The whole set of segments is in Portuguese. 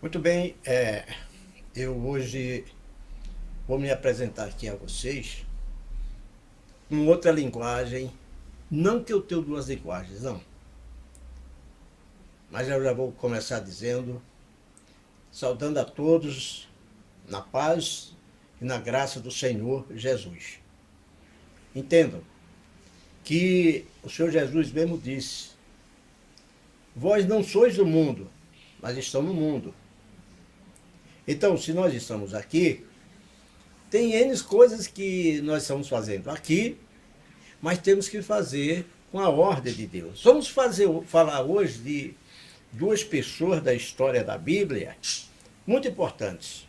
Muito bem, eu hoje vou me apresentar aqui a vocês com outra linguagem. Não que eu tenho duas linguagens, não. Mas eu já vou começar dizendo, saudando a todos na paz e na graça do Senhor Jesus. Entendam que o Senhor Jesus mesmo disse: vós não sois do mundo, mas estão no mundo. Então, se nós estamos aqui, tem N coisas que nós estamos fazendo aqui, mas temos que fazer com a ordem de Deus. Vamos falar hoje de duas pessoas da história da Bíblia muito importantes.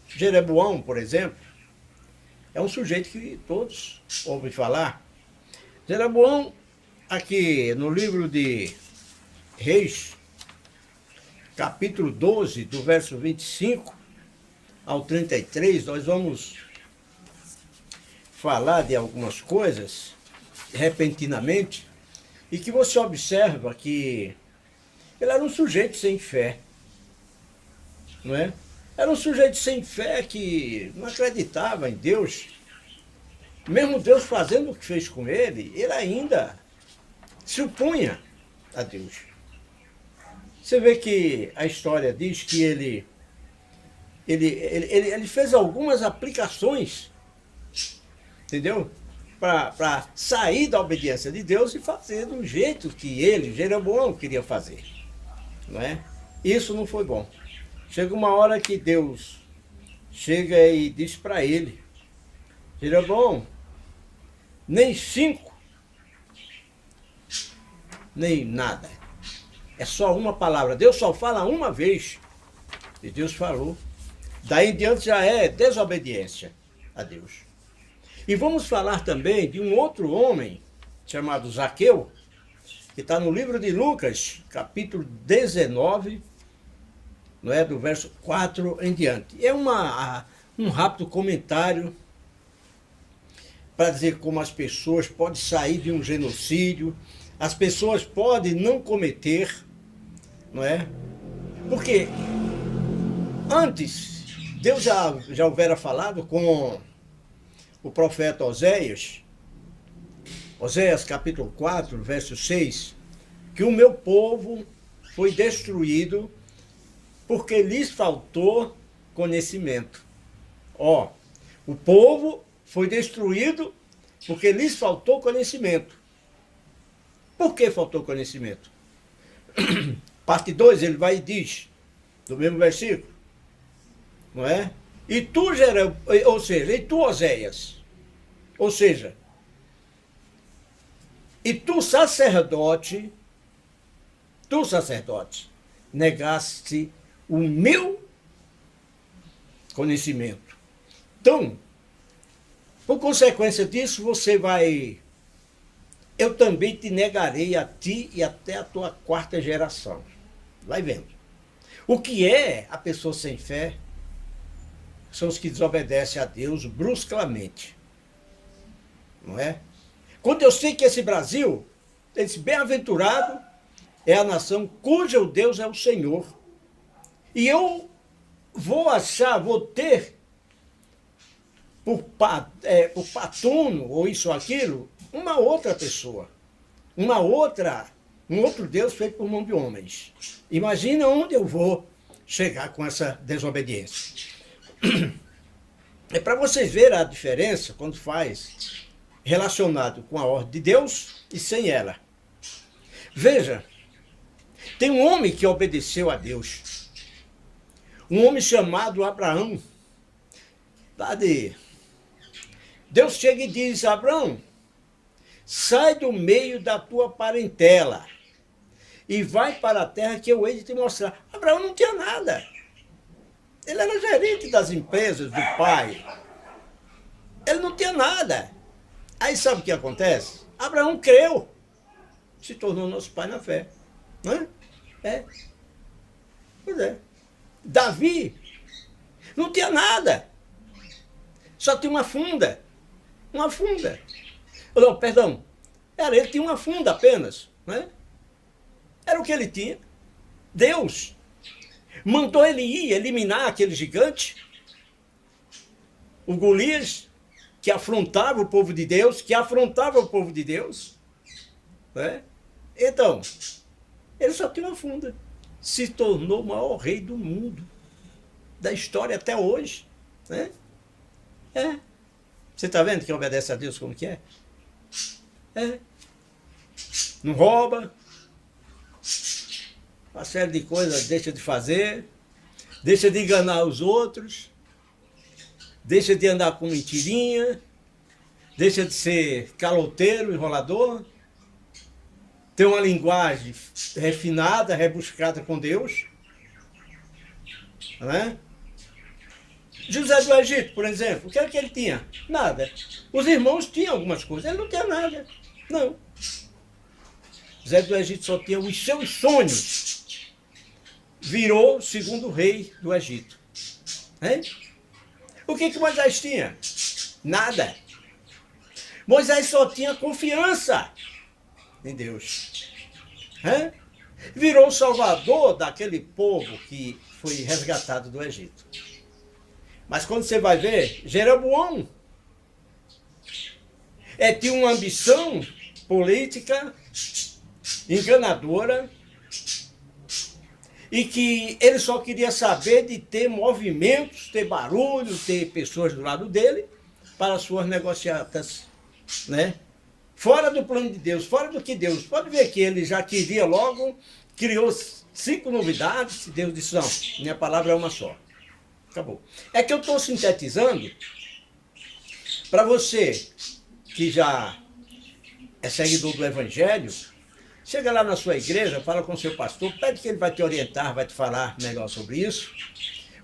Jeroboão, por exemplo, é um sujeito que todos ouvem falar. Jeroboão, aqui no livro de Reis, capítulo 12, do verso 25 ao 33, nós vamos falar de algumas coisas repentinamente e que você observa que ele era um sujeito sem fé, não é? Era um sujeito sem fé que não acreditava em Deus. Mesmo Deus fazendo o que fez com ele, ele ainda se opunha a Deus. Você vê que a história diz que ele fez algumas aplicações, entendeu? Para sair da obediência de Deus e fazer do jeito que ele, Jeroboão, queria fazer. Não é? Isso não foi bom. Chega uma hora que Deus chega e diz para ele: Jeroboão, nem 5, nem nada. É só uma palavra. Deus só fala uma vez. E Deus falou. Daí em diante já é desobediência a Deus. E vamos falar também de um outro homem chamado Zaqueu, que está no livro de Lucas, capítulo 19, não é, do verso 4 em diante. É um rápido comentário para dizer como as pessoas podem sair de um genocídio, as pessoas podem não cometer, não é? Porque antes, Deus já houvera falado com o profeta Oséias, Oséias capítulo 4, verso 6, que o meu povo foi destruído porque lhes faltou conhecimento. Ó, o povo foi destruído porque lhes faltou conhecimento. Por que faltou conhecimento? Parte 2, ele vai e diz, do mesmo versículo, não é? E tu, e tu, Oséias, ou seja, e tu, sacerdote, negaste o meu conhecimento. Então, por consequência disso, eu também te negarei a ti e até a tua quarta geração. Vai vendo. O que é a pessoa sem fé? São os que desobedecem a Deus bruscamente. Não é? Quando eu sei que esse Brasil, esse bem-aventurado, é a nação cujo Deus é o Senhor. E eu vou ter, por patrono, ou isso ou aquilo, uma outra pessoa. Um outro Deus feito por mão de homens. Imagina onde eu vou chegar com essa desobediência. É para vocês verem a diferença quando faz relacionado com a ordem de Deus e sem ela. Veja, tem um homem que obedeceu a Deus. Um homem chamado Abraão. Deus chega e diz: Abraão, sai do meio da tua parentela e vai para a terra que eu hei de te mostrar. Abraão não tinha nada. Ele era gerente das empresas do pai. Ele não tinha nada. Aí sabe o que acontece? Abraão creu. Se tornou nosso pai na fé. Não é? É. Pois é. Davi não tinha nada. Só tinha uma funda. Uma funda. Não, perdão. Ele tinha uma funda apenas. Né? Era o que ele tinha. Deus. Mandou ele ir eliminar aquele gigante, o Golias, que afrontava o povo de Deus, né? Então, ele só tinha uma funda. Se tornou o maior rei do mundo, da história até hoje, né? É. Você está vendo que obedece a Deus como que é? É. Não rouba, uma série de coisas deixa de fazer, deixa de enganar os outros, deixa de andar com mentirinha, deixa de ser caloteiro, enrolador, tem uma linguagem refinada, rebuscada com Deus, né? José do Egito, por exemplo, o que era que ele tinha? Nada. Os irmãos tinham algumas coisas, ele não tinha nada. Não. José do Egito só tinha os seus sonhos. Virou segundo rei do Egito. Hein? O que Moisés tinha? Nada. Moisés só tinha confiança em Deus. Hein? Virou o salvador daquele povo que foi resgatado do Egito. Mas quando você vai ver, Jeroboão tinha uma ambição política enganadora e que ele só queria saber de ter movimentos, ter barulho, ter pessoas do lado dele para suas negociatas, né? Fora do plano de Deus, fora do que Deus. Pode ver que ele já queria logo, criou 5 novidades, e Deus disse, não, minha palavra é uma só. Acabou. É que eu estou sintetizando para você que já é seguidor do Evangelho, chega lá na sua igreja, fala com o seu pastor, pede que ele vai te orientar, vai te falar melhor sobre isso.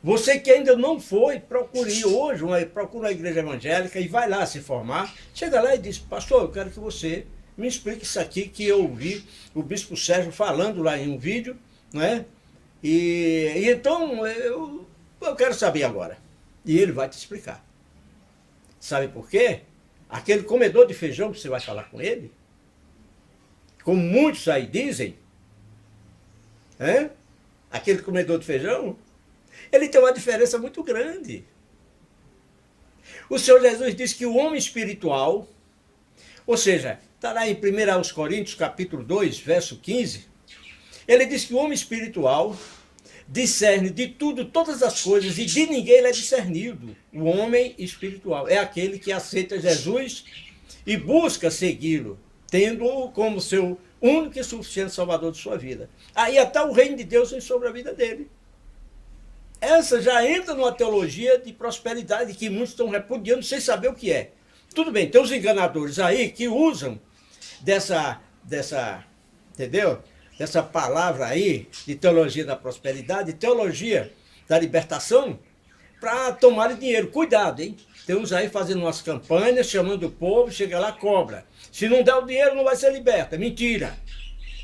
Você que ainda não foi, procure hoje, procura uma igreja evangélica e vai lá se formar. Chega lá e diz, pastor, eu quero que você me explique isso aqui que eu ouvi o bispo Sérgio falando lá em um vídeo, né? E então eu quero saber agora. E ele vai te explicar. Sabe por quê? Aquele comedor de feijão que você vai falar com ele, como muitos aí dizem, aquele comedor de feijão, ele tem uma diferença muito grande. O Senhor Jesus diz que o homem espiritual, ou seja, está lá em 1 Coríntios, capítulo 2, verso 15, ele diz que o homem espiritual discerne de tudo, todas as coisas, e de ninguém ele é discernido. O homem espiritual é aquele que aceita Jesus e busca segui-lo, tendo-o como seu único e suficiente salvador de sua vida. Aí até o reino de Deus vem sobre a vida dele. Essa já entra numa teologia de prosperidade que muitos estão repudiando sem saber o que é. Tudo bem, tem os enganadores aí que usam dessa entendeu? Dessa palavra aí, de teologia da prosperidade, teologia da libertação, para tomarem dinheiro. Cuidado, hein? Tem uns aí fazendo umas campanhas, chamando o povo, chega lá, cobra. Se não der o dinheiro, não vai ser liberto. É mentira.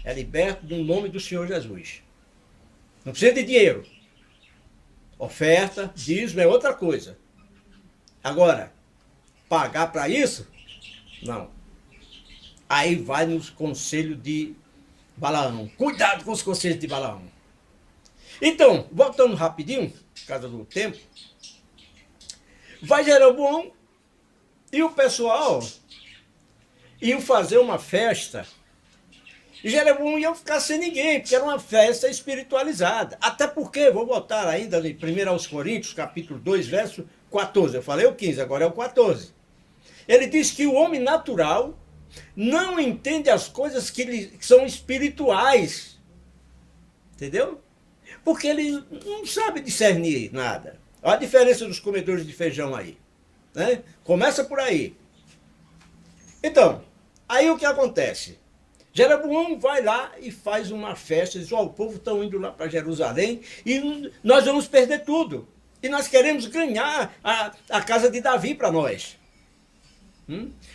É liberto no nome do Senhor Jesus. Não precisa de dinheiro. Oferta, dízimo é outra coisa. Agora, pagar para isso? Não. Aí vai nos conselhos de Balaão. Cuidado com os conselhos de Balaão. Então, voltando rapidinho, por causa do tempo, vai Jeroboão e o pessoal iam fazer uma festa. E Jeroboão ia ficar sem ninguém, porque era uma festa espiritualizada. Até porque, vou voltar ainda em 1 Coríntios, capítulo 2, verso 14. Eu falei o 15, agora é o 14. Ele diz que o homem natural não entende as coisas que são espirituais. Entendeu? Porque ele não sabe discernir nada. Olha a diferença dos comedores de feijão aí. Né? Começa por aí. Então, aí o que acontece? Jeroboão vai lá e faz uma festa, diz, o povo está indo lá para Jerusalém e nós vamos perder tudo. E nós queremos ganhar a casa de Davi para nós.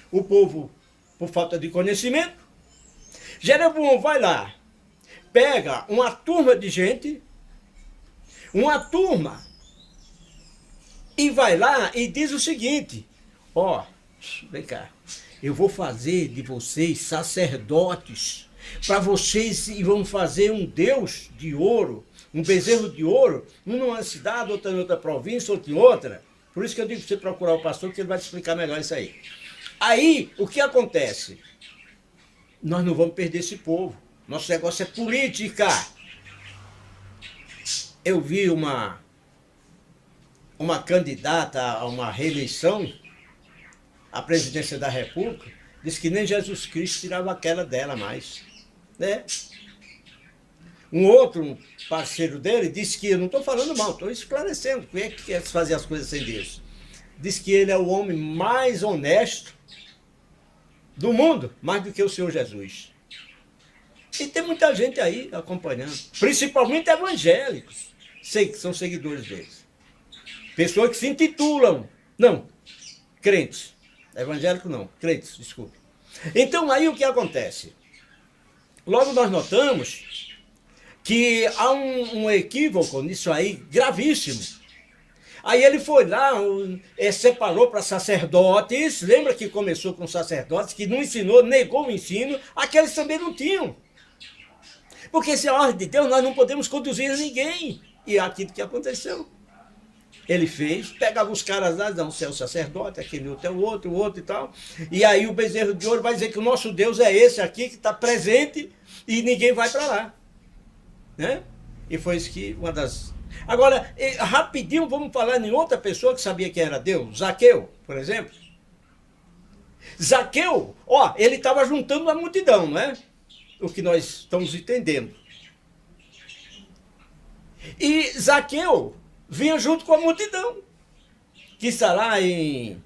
O povo, por falta de conhecimento, Jeroboão vai lá, pega uma turma de gente, e vai lá e diz o seguinte, vem cá, eu vou fazer de vocês sacerdotes, para vocês e vão fazer um Deus de ouro, um bezerro de ouro, um numa cidade, outra em outra província, outra em outra. Por isso que eu digo para você procurar o pastor, que ele vai te explicar melhor isso aí. Aí, o que acontece? Nós não vamos perder esse povo. Nosso negócio é política. Eu vi uma candidata a uma reeleição à presidência da República, disse que nem Jesus Cristo tirava aquela dela mais. Né? Um outro parceiro dele disse que, eu não estou falando mal, estou esclarecendo, quem é que quer fazer as coisas sem Deus? Diz que ele é o homem mais honesto do mundo, mais do que o Senhor Jesus. E tem muita gente aí acompanhando, principalmente evangélicos, sei que são seguidores deles. Pessoas que se intitulam, não, crentes, evangélico não, crentes, desculpa. Então aí o que acontece? Logo nós notamos que há um equívoco nisso aí, gravíssimo. Aí ele foi lá, separou para sacerdotes, lembra que começou com sacerdotes, que não ensinou, negou o ensino, aqueles também não tinham. Porque se é a ordem de Deus, nós não podemos conduzir ninguém. E é aquilo que aconteceu. Ele fez, pegava os caras lá, não, você é o sacerdote, aquele outro é o outro e tal. E aí o bezerro de ouro vai dizer que o nosso Deus é esse aqui, que está presente, e ninguém vai para lá. Né? E foi isso que uma das... Agora, rapidinho, vamos falar em outra pessoa que sabia quem era Deus. Zaqueu, por exemplo. Zaqueu, ele estava juntando uma multidão, não é? O que nós estamos entendendo. E Zaqueu vinha junto com a multidão, que está lá em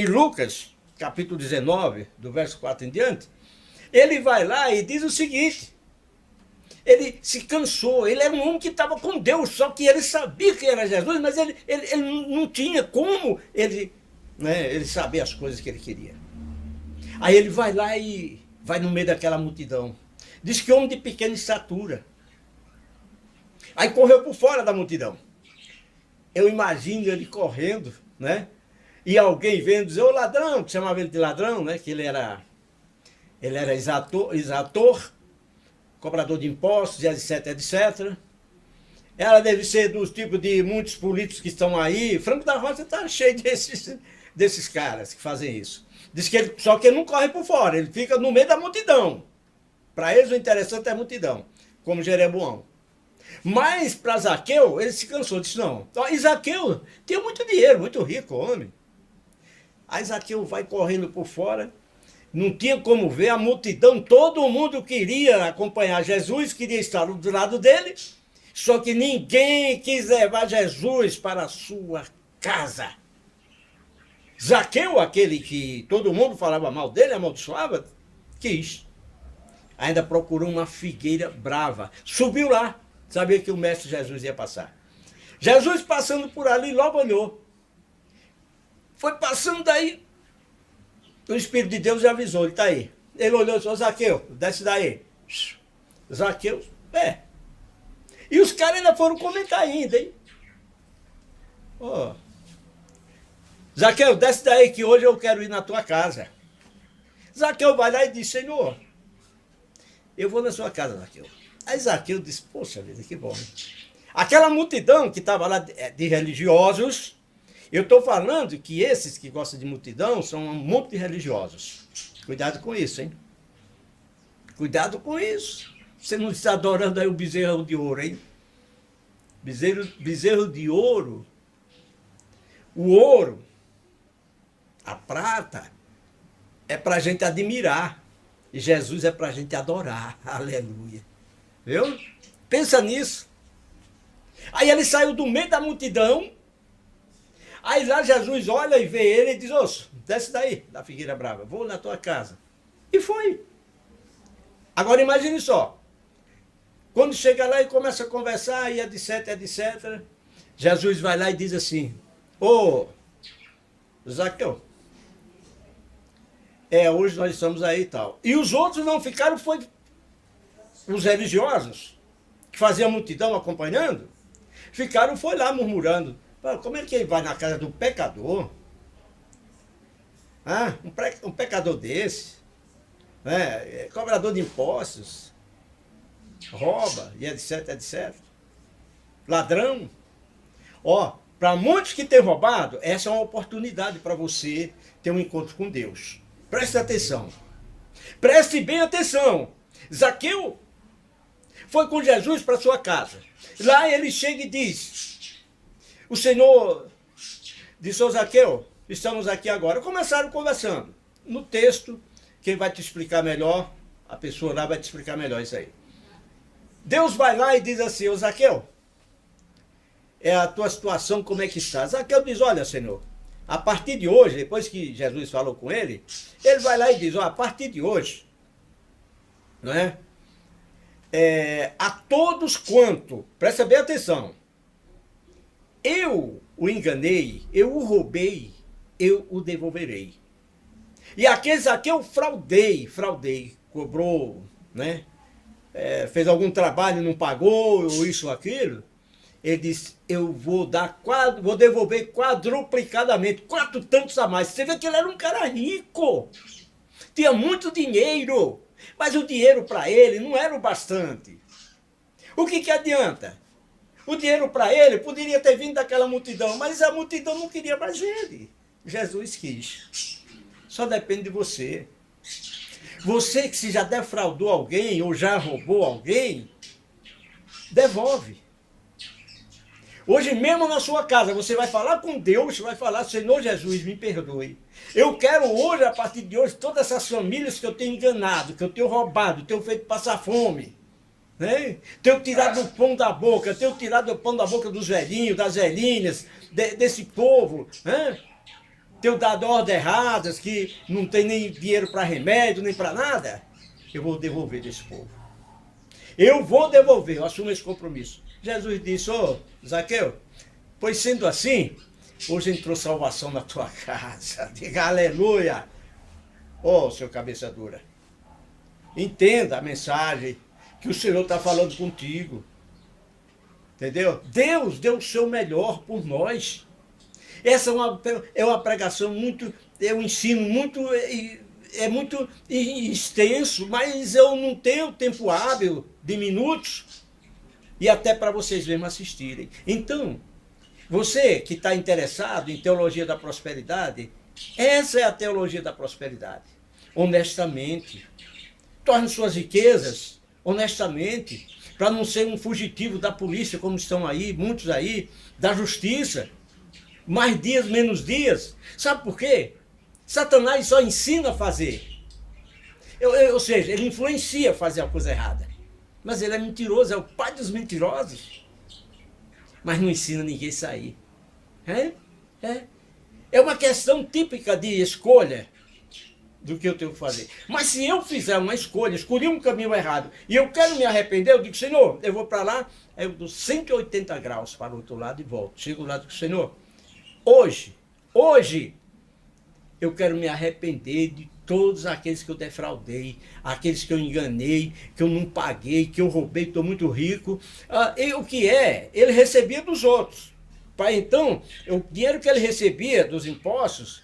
Lucas, capítulo 19, do verso 4 em diante. Ele vai lá e diz o seguinte: ele se cansou, ele era um homem que estava com Deus, só que ele sabia que era Jesus, mas ele não tinha como ele saber as coisas que ele queria. Aí ele vai lá e vai no meio daquela multidão. Diz que homem de pequena estatura. Aí correu por fora da multidão. Eu imagino ele correndo, né? E alguém vendo dizer, ô ladrão, que chamava ele de ladrão, né? Que ele era exator, cobrador de impostos, etc, etc. Ela deve ser dos tipos de muitos políticos que estão aí. Franco da Rocha está cheio desses caras que fazem isso. Diz que só que ele não corre por fora, ele fica no meio da multidão. Para eles o interessante é a multidão, como Jeroboão. Mas para Zaqueu, ele se cansou, disse não. E Zaqueu tinha muito dinheiro, muito rico, homem. Aí Zaqueu vai correndo por fora, não tinha como ver a multidão, todo mundo queria acompanhar Jesus, queria estar do lado dele, só que ninguém quis levar Jesus para a sua casa. Zaqueu, aquele que todo mundo falava mal dele, amaldiçoava, quis. Ainda procurou uma figueira brava, subiu lá, sabia que o mestre Jesus ia passar. Jesus passando por ali, logo olhou. Foi passando daí, o Espírito de Deus já avisou, ele está aí. Ele olhou e disse, Zaqueu, desce daí. Zaqueu, E os caras ainda foram comentar ainda, hein? Zaqueu, desce daí que hoje eu quero ir na tua casa. Zaqueu vai lá e diz, Senhor, eu vou na sua casa, Zaqueu. Aí Zaqueu disse, poxa vida, que bom. Aquela multidão que estava lá de religiosos, eu estou falando que esses que gostam de multidão são um monte de religiosos. Cuidado com isso, hein? Cuidado com isso. Você não está adorando aí o bezerro de ouro, hein? Bezerro de ouro. O ouro, a prata, é para a gente admirar. E Jesus é para a gente adorar. Aleluia. Viu? Pensa nisso. Aí ele saiu do meio da multidão. Aí lá Jesus olha e vê ele e diz, osso, desce daí, da figueira brava, vou na tua casa. E foi. Agora imagine só. Quando chega lá e começa a conversar, e etc, etc, Jesus vai lá e diz assim, Zaqueu, hoje nós estamos aí e tal. E os outros não ficaram, foi os religiosos, que faziam a multidão acompanhando, ficaram, foi lá murmurando. Como é que ele vai na casa do pecador? Um pecador desse? né? Cobrador de impostos, rouba, e etc, etc. Ladrão. Ó, para muitos que têm roubado, essa é uma oportunidade para você ter um encontro com Deus. Preste atenção. Preste bem atenção. Zaqueu foi com Jesus para sua casa. Lá ele chega e diz: o Senhor disse ao Zaqueu, estamos aqui agora. Começaram conversando. No texto, quem vai te explicar melhor, a pessoa lá vai te explicar melhor isso aí. Deus vai lá e diz assim: ô Zaqueu, é a tua situação, como é que está? Zaqueu diz: olha, Senhor, a partir de hoje, depois que Jesus falou com ele, ele vai lá e diz: ó, a partir de hoje, não é? A todos quanto, presta bem atenção, eu o enganei, eu o roubei, eu o devolverei. E aqueles a que eu fraudei, cobrou, né? Fez algum trabalho e não pagou, ou isso ou aquilo, ele disse: eu vou devolver quadruplicadamente, 4 tantos a mais. Você vê que ele era um cara rico, tinha muito dinheiro, mas o dinheiro para ele não era o bastante. O que adianta? O dinheiro para ele poderia ter vindo daquela multidão, mas a multidão não queria mais ele. Jesus quis. Só depende de você. Você que se já defraudou alguém ou já roubou alguém, devolve. Hoje mesmo na sua casa, você vai falar com Deus, você vai falar: Senhor Jesus, me perdoe. Eu quero hoje, a partir de hoje, todas essas famílias que eu tenho enganado, que eu tenho roubado, tenho feito passar fome, né? Tenho tirado o pão da boca, tenho tirado o pão da boca dos velhinhos, das velhinhas, desse povo, né? Tenho dado ordens erradas, que não tem nem dinheiro para remédio, nem para nada. Eu vou devolver desse povo. Eu vou devolver, eu assumo esse compromisso. Jesus disse: ô Zaqueu, pois sendo assim, hoje entrou salvação na tua casa. Diga aleluia. Ô, seu cabeça dura, entenda a mensagem que o Senhor está falando contigo. Entendeu? Deus deu o seu melhor por nós. Essa é uma pregação muito, é um ensino muito, muito extenso, mas eu não tenho tempo hábil de minutos e até para vocês mesmos assistirem. Então, você que está interessado em teologia da prosperidade, essa é a teologia da prosperidade. Honestamente. Torne suas riquezas honestamente, para não ser um fugitivo da polícia, como estão aí, muitos aí, da justiça. Mais dias, menos dias. Sabe por quê? Satanás só ensina a fazer. Ou seja, ele influencia a fazer a coisa errada. Mas ele é mentiroso, é o pai dos mentirosos. Mas não ensina ninguém a sair. É uma questão típica de escolha do que eu tenho que fazer. Mas se eu fizer uma escolha, escolhi um caminho errado, e eu quero me arrepender, eu digo: Senhor, eu vou para lá, aí eu dou 180 graus para o outro lado e volto. Chego lá e digo: Senhor, hoje, eu quero me arrepender de todos aqueles que eu defraudei, aqueles que eu enganei, que eu não paguei, que eu roubei, estou muito rico. E o que é? Ele recebia dos outros. Então, o dinheiro que ele recebia dos impostos,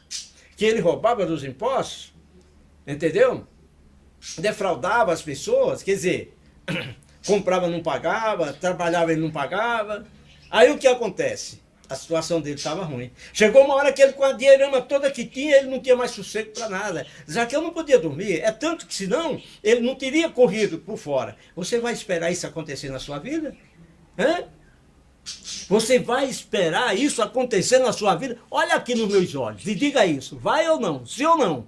que ele roubava dos impostos, entendeu? Defraudava as pessoas, quer dizer, comprava, não pagava, trabalhava, ele não pagava. Aí o que acontece? A situação dele estava ruim. Chegou uma hora que ele, com a dinheirama toda que tinha, ele não tinha mais sossego para nada. Zaqueu não podia dormir. É tanto que, senão, ele não teria corrido por fora. Você vai esperar isso acontecer na sua vida? Você vai esperar isso acontecer na sua vida? Olha aqui nos meus olhos e diga isso. Vai ou não? Sim ou não?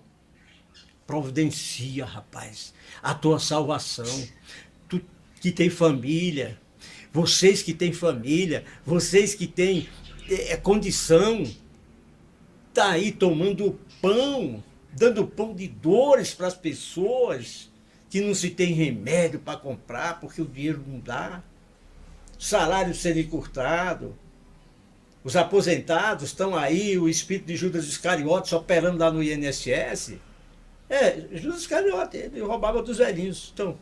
Providencia, rapaz, a tua salvação. Tu que tem família, vocês que têm família, vocês que têm condição, tá aí tomando pão, dando pão de dores para as pessoas que não se tem remédio para comprar porque o dinheiro não dá, salário sendo encurtado, os aposentados estão aí, o espírito de Judas Iscariotes operando lá no INSS. Judas Iscariotes, ele roubava dos velhinhos. Então,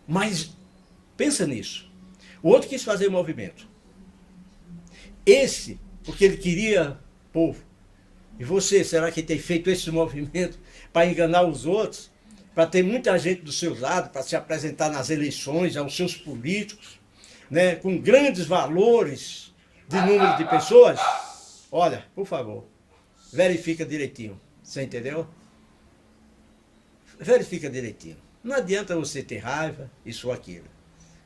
mas pensa nisso. O outro quis fazer movimento. Esse, porque ele queria povo. E você, será que tem feito esse movimento para enganar os outros? Para ter muita gente do seu lado, para se apresentar nas eleições aos seus políticos, né, com grandes valores de número de pessoas? Olha, por favor, verifica direitinho. Você entendeu? Verifica direitinho. Não adianta você ter raiva, isso ou aquilo.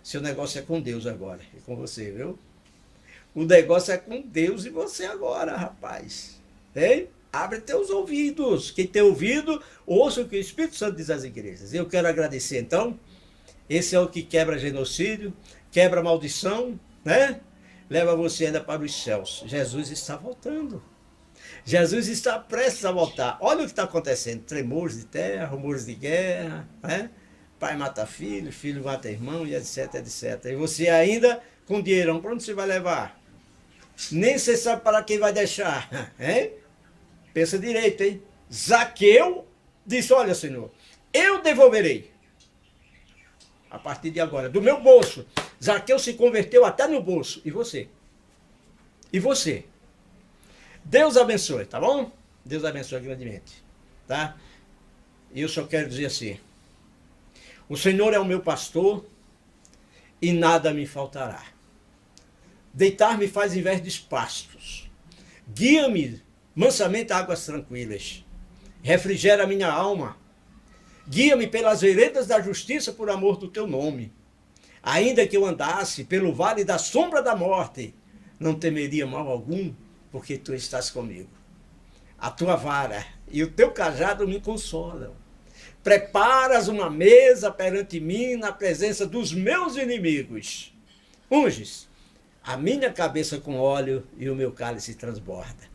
Seu negócio é com Deus agora, é com você, viu? O negócio é com Deus e você agora, rapaz. Hein? Abre teus ouvidos. Quem tem ouvido, ouça o que o Espírito Santo diz às igrejas. Eu quero agradecer, então. Esse é o que quebra genocídio, quebra maldição, né? Leva você ainda para os céus. Jesus está voltando. Jesus está prestes a voltar. Olha o que está acontecendo. Tremores de terra, rumores de guerra, né? Pai mata filho, filho mata irmão, e etc, etc. E você ainda com dinheirão, para onde você vai levar? Nem você sabe para quem vai deixar. Hein? Pensa direito, hein? Zaqueu disse, olha, Senhor, eu devolverei. A partir de agora, do meu bolso. Zaqueu se converteu até no bolso. E você? E você? Deus abençoe, tá bom? Deus abençoe grandemente, tá? E eu só quero dizer assim, o Senhor é o meu pastor e nada me faltará. Deitar-me faz em verdes pastos. Guia-me mansamente a águas tranquilas. Refrigera minha alma. Guia-me pelas veredas da justiça por amor do teu nome. Ainda que eu andasse pelo vale da sombra da morte, não temeria mal algum, porque tu estás comigo. A tua vara e o teu cajado me consolam. Preparas uma mesa perante mim na presença dos meus inimigos. Unges a minha cabeça com óleo e o meu cálice transborda.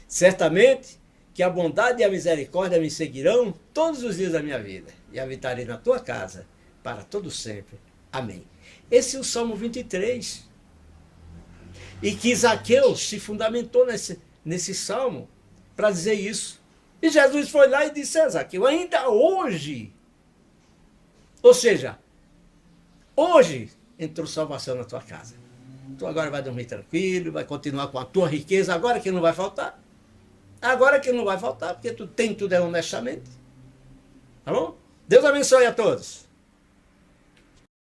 Certamente que a bondade e a misericórdia me seguirão todos os dias da minha vida, e habitarei na tua casa para todo sempre. Amém. Esse é o Salmo 23. E que Zaqueu se fundamentou nesse salmo para dizer isso. E Jesus foi lá e disse a Zaqueu, ainda hoje, ou seja, hoje entrou salvação na tua casa. Tu agora vai dormir tranquilo, vai continuar com a tua riqueza, agora que não vai faltar. Agora que não vai faltar, porque tu tem tudo honestamente. Tá bom? Deus abençoe a todos.